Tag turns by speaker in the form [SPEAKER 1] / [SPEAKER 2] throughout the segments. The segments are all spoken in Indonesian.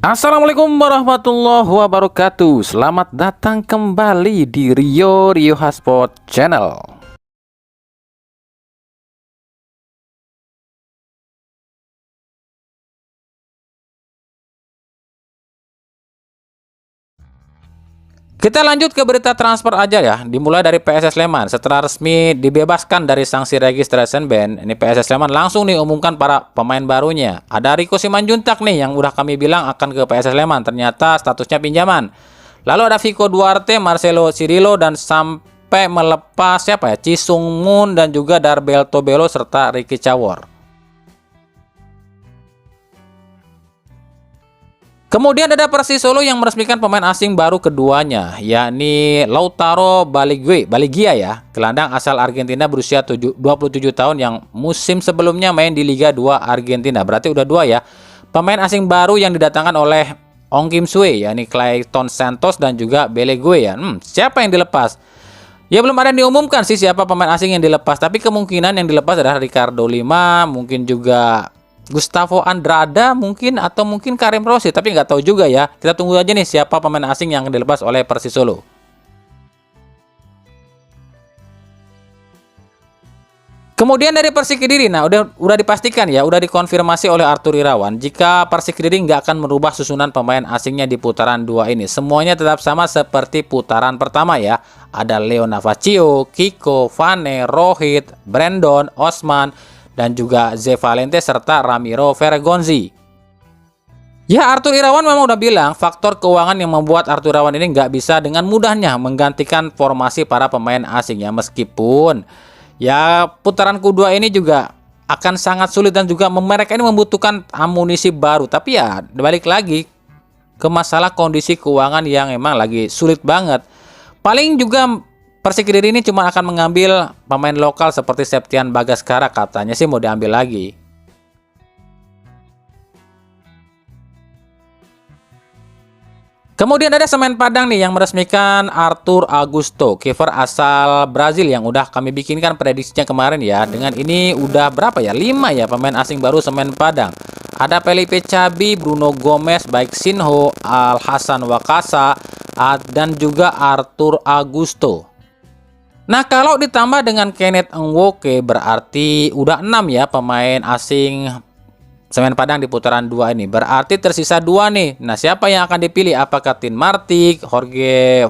[SPEAKER 1] Assalamualaikum warahmatullahi wabarakatuh. Selamat datang kembali di Rio Hotspot Channel. Kita lanjut ke berita transfer aja ya. Dimulai dari PSS Sleman. Setelah resmi dibebaskan dari sanksi registration ban, ini PSS Sleman langsung nih umumkan para pemain barunya. Ada Rico Simanjuntak nih yang udah kami bilang akan ke PSS Sleman. Ternyata statusnya pinjaman. Lalu ada Vico Duarte, Marcelo Cirilo, dan sampai melepas siapa ya? Chisung Moon dan juga Darbel Tobelo serta Ricky Cawor. Kemudian ada Persis Solo yang meresmikan pemain asing baru keduanya, yakni Lautaro Baligia ya, gelandang asal Argentina berusia 27 tahun yang musim sebelumnya main di Liga 2 Argentina. Berarti udah dua ya. Pemain asing baru yang didatangkan oleh Ong Kim Sue, yakni Clayton Santos dan juga Belegue ya. Siapa yang dilepas? Ya belum ada yang diumumkan sih siapa pemain asing yang dilepas, tapi kemungkinan yang dilepas adalah Ricardo Lima, mungkin juga Gustavo Andrada mungkin, atau mungkin Karim Rossi, tapi nggak tahu juga ya. Kita tunggu aja nih siapa pemain asing yang dilepas oleh Persis Solo. Kemudian dari Persik Kediri, nah udah dipastikan ya, udah dikonfirmasi oleh Arthur Irawan jika Persik Kediri nggak akan merubah susunan pemain asingnya di putaran 2 ini. Semuanya tetap sama seperti putaran pertama ya. Ada Leo Navacio, Kiko, Vane, Rohit, Brandon, Osman, dan juga Ze Valente serta Ramiro Vergonzi. Ya, Arthur Irawan memang udah bilang faktor keuangan yang membuat Arthur Irawan ini nggak bisa dengan mudahnya menggantikan formasi para pemain asing ya, meskipun ya putaran kedua ini juga akan sangat sulit dan juga mereka ini membutuhkan amunisi baru. Tapi ya balik lagi ke masalah kondisi keuangan yang emang lagi sulit banget. Paling juga Persik Kediri ini cuma akan mengambil pemain lokal seperti Septian Bagaskara, katanya sih mau diambil lagi. Kemudian ada Semen Padang nih yang meresmikan Arthur Augusto, kiper asal Brazil yang udah kami bikinkan prediksinya kemarin ya. Dengan ini udah berapa ya? 5 ya pemain asing baru Semen Padang. Ada Felipe Chabi, Bruno Gomez, baik Sinho, Al Hassan Wakasa, dan juga Arthur Augusto. Nah, kalau ditambah dengan Kenneth Nwoke berarti udah 6 ya pemain asing Semen Padang di putaran 2 ini. Berarti tersisa 2 nih. Nah, siapa yang akan dipilih? Apakah Tin Martik, Jorge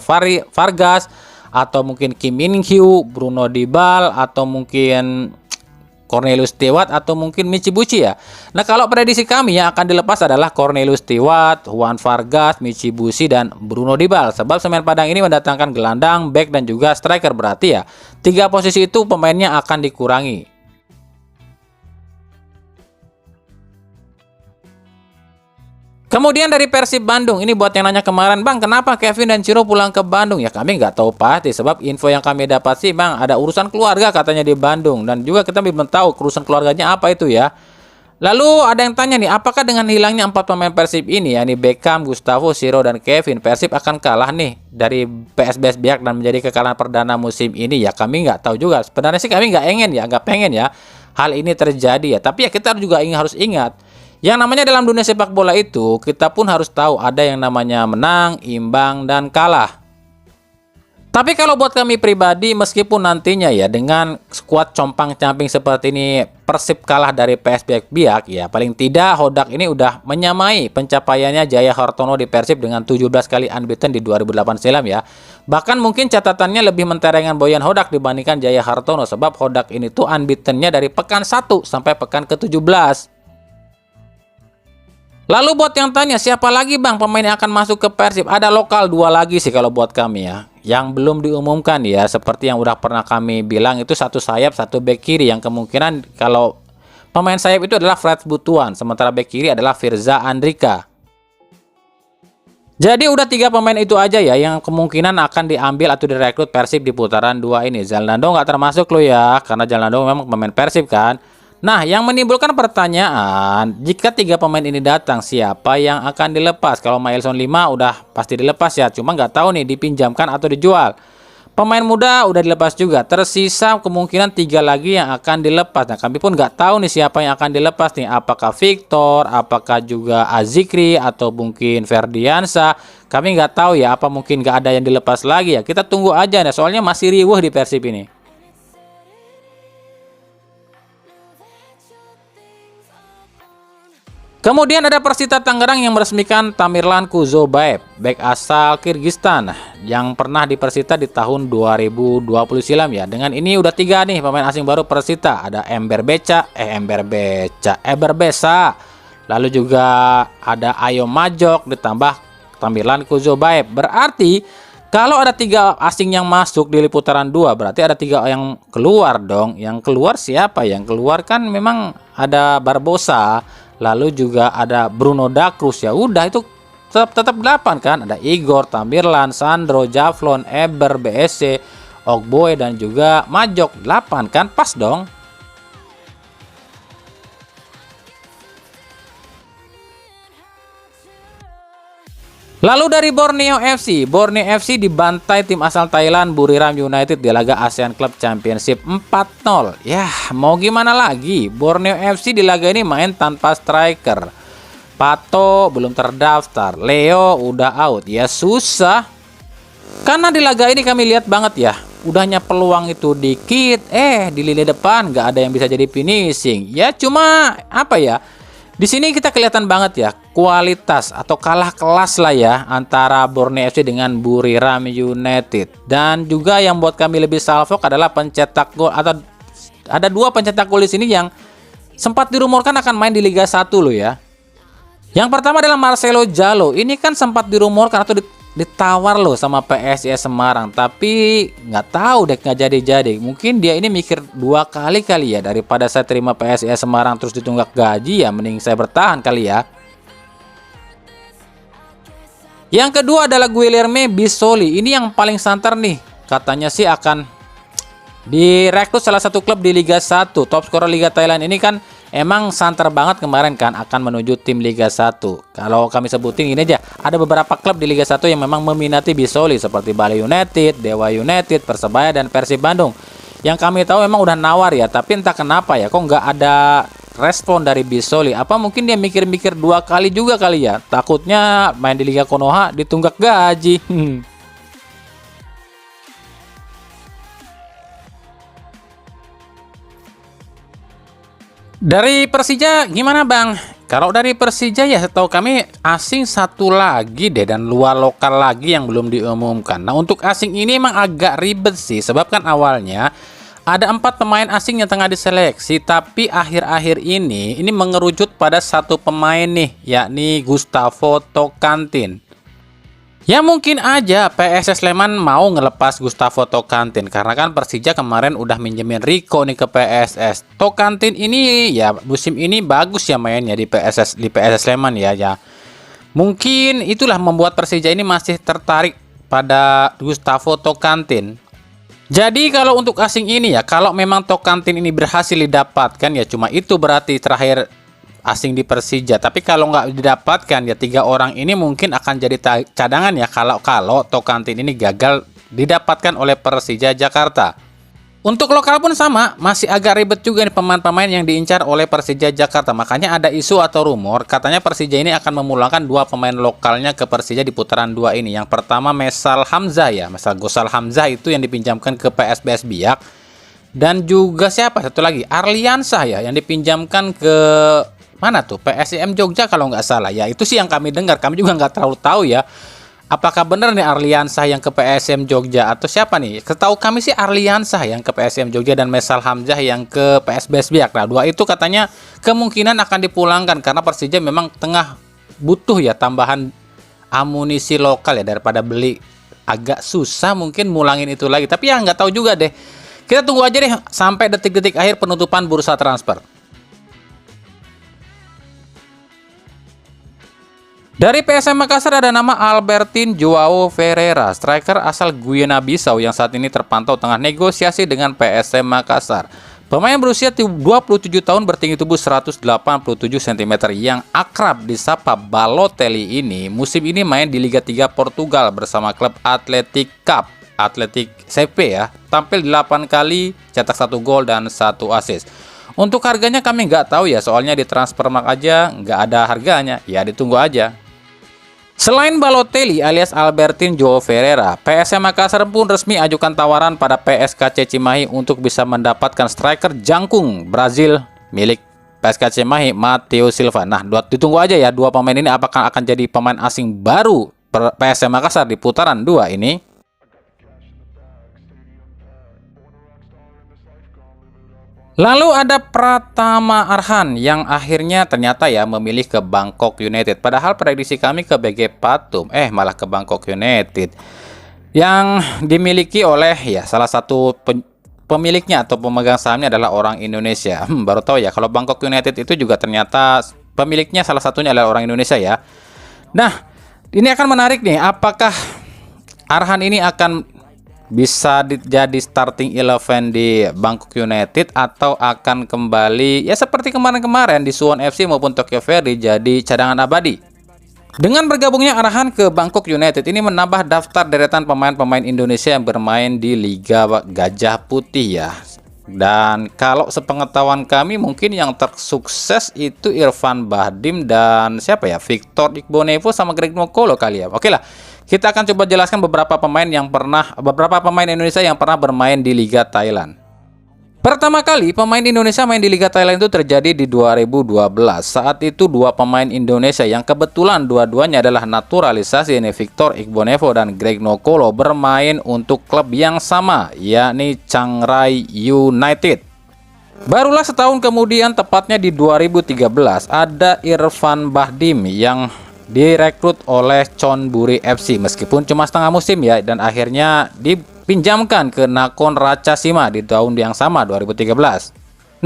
[SPEAKER 1] Vargas, atau mungkin Kim Min Hyo, Bruno Dibal, atau mungkin Cornelius Tewat, atau mungkin Michibuchi ya. Nah, kalau prediksi kami yang akan dilepas adalah Cornelius Tewat, Juan Vargas, Michibuchi, dan Bruno Dibal. Sebab Semen Padang ini mendatangkan gelandang, back, dan juga striker. Berarti ya 3 posisi itu pemainnya akan dikurangi. Kemudian dari Persib Bandung, ini buat yang nanya kemarin, Bang, kenapa Kevin dan Ciro pulang ke Bandung? Ya kami nggak tahu pasti, sebab info yang kami dapat sih, Bang, ada urusan keluarga katanya di Bandung. Dan juga kita belum tahu urusan keluarganya apa itu ya. Lalu ada yang tanya nih, apakah dengan hilangnya 4 pemain Persib ini, yakni Beckham, Gustavo, Ciro, dan Kevin, Persib akan kalah nih dari PSBS Biak dan menjadi kekalahan perdana musim ini? Ya kami nggak tahu juga. Sebenarnya sih kami nggak pengen ya hal ini terjadi ya. Tapi ya kita juga harus ingat, yang namanya dalam dunia sepak bola itu, kita pun harus tahu ada yang namanya menang, imbang, dan kalah. Tapi kalau buat kami pribadi, meskipun nantinya ya dengan skuad compang-camping seperti ini Persib kalah dari PSBS Biak, ya paling tidak Hodak ini udah menyamai pencapaiannya Jaya Hartono di Persib dengan 17 kali unbeaten di 2008 silam ya. Bahkan mungkin catatannya lebih menterengkan Boyan Hodak dibandingkan Jaya Hartono, sebab Hodak ini tuh unbeatennya dari pekan 1 sampai pekan ke-17. Lalu buat yang tanya siapa lagi, Bang, pemain yang akan masuk ke Persib? Ada lokal 2 lagi sih kalau buat kami ya, yang belum diumumkan ya. Seperti yang udah pernah kami bilang, itu 1 sayap 1 bek kiri, yang kemungkinan kalau pemain sayap itu adalah Fred Butuan, sementara bek kiri adalah Firza Andrika. Jadi udah 3 pemain itu aja ya yang kemungkinan akan diambil atau direkrut Persib di putaran 2 ini. Zalando nggak termasuk lo ya, karena Zalando memang pemain Persib kan. Nah, yang menimbulkan pertanyaan, jika 3 pemain ini datang, siapa yang akan dilepas? Kalau Mailson 5 udah pasti dilepas ya, cuma nggak tahu nih dipinjamkan atau dijual. Pemain muda udah dilepas juga. Tersisa kemungkinan 3 lagi yang akan dilepas. Nah, kami pun nggak tahu nih siapa yang akan dilepas nih. Apakah Victor, apakah juga Azikri, atau mungkin Ferdiansa. Kami nggak tahu ya. Apa mungkin nggak ada yang dilepas lagi ya. Kita tunggu aja nih. Soalnya masih riuh di Persib ini. Kemudian ada Persita Tangerang yang meresmikan Tamirlan Kuzobaev, bek asal Kirgistan yang pernah di Persita di tahun 2020 silam ya. Dengan ini udah 3 nih pemain asing baru Persita. Ada Ember Besa, lalu juga ada Ayo Majok ditambah Tamirlan Kuzobaev. Berarti kalau ada 3 asing yang masuk di putaran 2, berarti ada 3 yang keluar dong. Yang keluar siapa? Yang keluar kan memang ada Barbosa. Lalu juga ada Bruno Da Cruz, ya udah itu tetap 8 kan. Ada Igor, Tamirlan, Sandro, Javlon, Eber, BSC, Ogboe dan juga Majok. 8 kan, pas dong. Lalu dari Borneo FC dibantai tim asal Thailand Buriram United di laga ASEAN Club Championship 4-0. Yah, mau gimana lagi? Borneo FC di laga ini main tanpa striker. Pato belum terdaftar, Leo udah out. Ya susah. Karena di laga ini kami lihat banget ya, udahnya peluang itu dikit, di lini depan nggak ada yang bisa jadi finishing. Ya cuma apa ya? Di sini kita kelihatan banget ya kualitas atau kalah kelas lah ya antara Borneo FC dengan Buriram United. Dan juga yang buat kami lebih salfok adalah pencetak gol, atau ada 2 pencetak gol di sini yang sempat dirumorkan akan main di Liga 1 loh ya. Yang pertama adalah Marcelo Jallo. Ini kan sempat dirumorkan atau ditawar loh sama PSIS Semarang, tapi nggak tahu deh, nggak jadi-jadi. Mungkin dia ini mikir 2 kali ya, daripada saya terima PSIS Semarang terus ditunggak gaji, ya mending saya bertahan kali ya. Yang kedua adalah Guilherme Bissoli. Ini yang paling santer nih, katanya sih akan direkrut salah satu klub di Liga 1. Top skor Liga Thailand ini kan emang santer banget kemarin kan akan menuju tim Liga 1. Kalau kami sebutin ini aja, ada beberapa klub di Liga 1 yang memang meminati Bissoli seperti Bali United, Dewa United, Persebaya dan Persib Bandung. Yang kami tahu memang udah nawar ya, tapi entah kenapa ya kok nggak ada respon dari Bissoli. Apa mungkin dia mikir-mikir 2 kali juga kali ya, takutnya main di Liga Konoha ditunggak gaji. Dari Persija gimana Bang? Kalau dari Persija ya setahu kami asing 1 lagi deh dan luar lokal lagi yang belum diumumkan. Nah untuk asing ini emang agak ribet sih, sebab kan awalnya ada 4 pemain asing yang tengah diseleksi, tapi akhir-akhir ini mengerucut pada 1 pemain nih, yakni Gustavo Tocantins. Ya mungkin aja PSS Sleman mau ngelepas Gustavo Tocantins karena kan Persija kemarin udah minjemin Rico nih ke PSS. Tocantins ini ya musim ini bagus ya mainnya di PSS Sleman ya. Mungkin itulah membuat Persija ini masih tertarik pada Gustavo Tocantins. Jadi kalau untuk asing ini ya, kalau memang Tocantins ini berhasil didapatkan ya cuma itu berarti terakhir asing di Persija. Tapi kalau nggak didapatkan ya 3 orang ini mungkin akan jadi cadangan ya kalau Tocantins ini gagal didapatkan oleh Persija Jakarta. Untuk lokal pun sama, masih agak ribet juga nih pemain-pemain yang diincar oleh Persija Jakarta. Makanya ada isu atau rumor katanya Persija ini akan memulangkan 2 pemain lokalnya ke Persija di putaran 2 ini. Yang pertama Mesal Hamzah ya, Mesal Gosal Hamzah itu yang dipinjamkan ke PSBS Biak. Dan juga siapa satu lagi, Arliansah ya yang dipinjamkan ke mana tuh? PSIM Jogja kalau nggak salah ya. Itu sih yang kami dengar. Kami juga nggak terlalu tahu ya. Apakah benar nih Arliansah yang ke PSM Jogja atau siapa nih? Setahu kami sih Arliansah yang ke PSM Jogja dan Mesal Hamzah yang ke PSBS Biak. Nah, 2 itu katanya kemungkinan akan dipulangkan karena Persija memang tengah butuh ya tambahan amunisi lokal ya, daripada beli agak susah mungkin mulangin itu lagi. Tapi ya nggak tahu juga deh. Kita tunggu aja deh sampai detik-detik akhir penutupan bursa transfer. Dari PSM Makassar ada nama Albertin Joao Ferreira, striker asal Guyana Bissau yang saat ini terpantau tengah negosiasi dengan PSM Makassar. Pemain berusia 27 tahun bertinggi tubuh 187 cm yang akrab disapa Balotelli ini musim ini main di Liga 3 Portugal bersama klub Athletic Cup. Atletik CP ya. Tampil 8 kali, cetak 1 gol dan 1 assist. Untuk harganya kami nggak tahu ya, soalnya di Transfermarkt aja nggak ada harganya. Ya ditunggu aja. Selain Balotelli alias Albertin João Ferreira, PSM Makassar pun resmi ajukan tawaran pada PSKC Cimahi untuk bisa mendapatkan striker jangkung Brazil milik PSKC Cimahi, Matheus Silva. Nah, ditunggu aja ya, dua pemain ini apakah akan jadi pemain asing baru PSM Makassar di putaran 2 ini. Lalu ada Pratama Arhan yang akhirnya ternyata ya memilih ke Bangkok United. Padahal prediksi kami ke BG Patum, malah ke Bangkok United. Yang dimiliki oleh ya salah satu pemiliknya atau pemegang sahamnya adalah orang Indonesia. Baru tahu ya kalau Bangkok United itu juga ternyata pemiliknya salah satunya adalah orang Indonesia ya. Nah, ini akan menarik nih, apakah Arhan ini akan bisa jadi starting 11 di Bangkok United atau akan kembali ya seperti kemarin-kemarin di Suwon FC maupun Tokyo Verdy jadi cadangan abadi. Dengan bergabungnya Arhan ke Bangkok United ini menambah daftar deretan pemain-pemain Indonesia yang bermain di Liga Gajah Putih ya. Dan kalau sepengetahuan kami mungkin yang tersukses itu Irfan Bahdim dan siapa ya, Victor Igbonevo sama Greg Nokolo kali ya. Oke lah, kita akan coba jelaskan beberapa pemain Indonesia yang pernah bermain di Liga Thailand. Pertama kali pemain Indonesia main di Liga Thailand itu terjadi di 2012. Saat itu dua pemain Indonesia yang kebetulan dua-duanya adalah naturalisasi, ini Victor Igbonevo dan Greg Nokolo, bermain untuk klub yang sama, yakni Chiang Rai United. Barulah setahun kemudian, tepatnya di 2013, ada Irfan Bahdim yang direkrut oleh Chonburi FC meskipun cuma setengah musim ya, dan akhirnya dipinjamkan ke Nakhon Ratchasima di tahun yang sama 2013.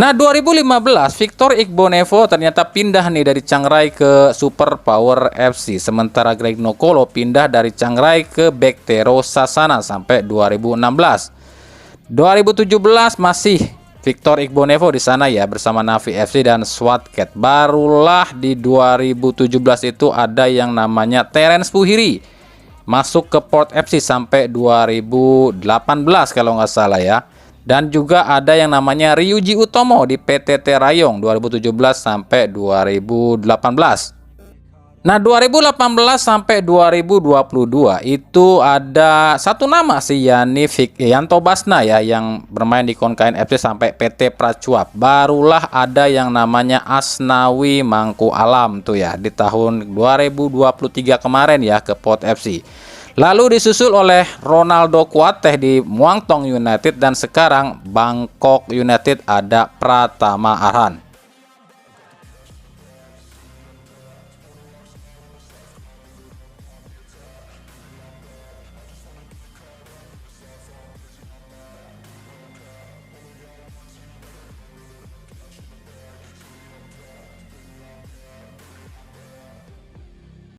[SPEAKER 1] Nah, 2015 Victor Igbonevo ternyata pindah nih dari Chiang Rai ke Super Power FC, sementara Greg Nokolo pindah dari Chiang Rai ke Bactero Sasana sampai 2016. 2017 masih Victor Igbonevo di sana ya bersama Navi FC dan Swatcat. Barulah di 2017 itu ada yang namanya Terence Puhiri masuk ke Port FC sampai 2018 kalau nggak salah ya. Dan juga ada yang namanya Ryuji Utomo di PTT Rayong 2017 sampai 2018. Nah, 2018 sampai 2022 itu ada satu nama sih, yakni Yanto Basna ya, yang bermain di Konkain FC sampai PT Pracuap. Barulah ada yang namanya Asnawi Mangku Alam tuh ya di tahun 2023 kemarin ya ke Port FC. Lalu disusul oleh Ronaldo Kuateh di Muangthong United, dan sekarang Bangkok United ada Pratama Arhan.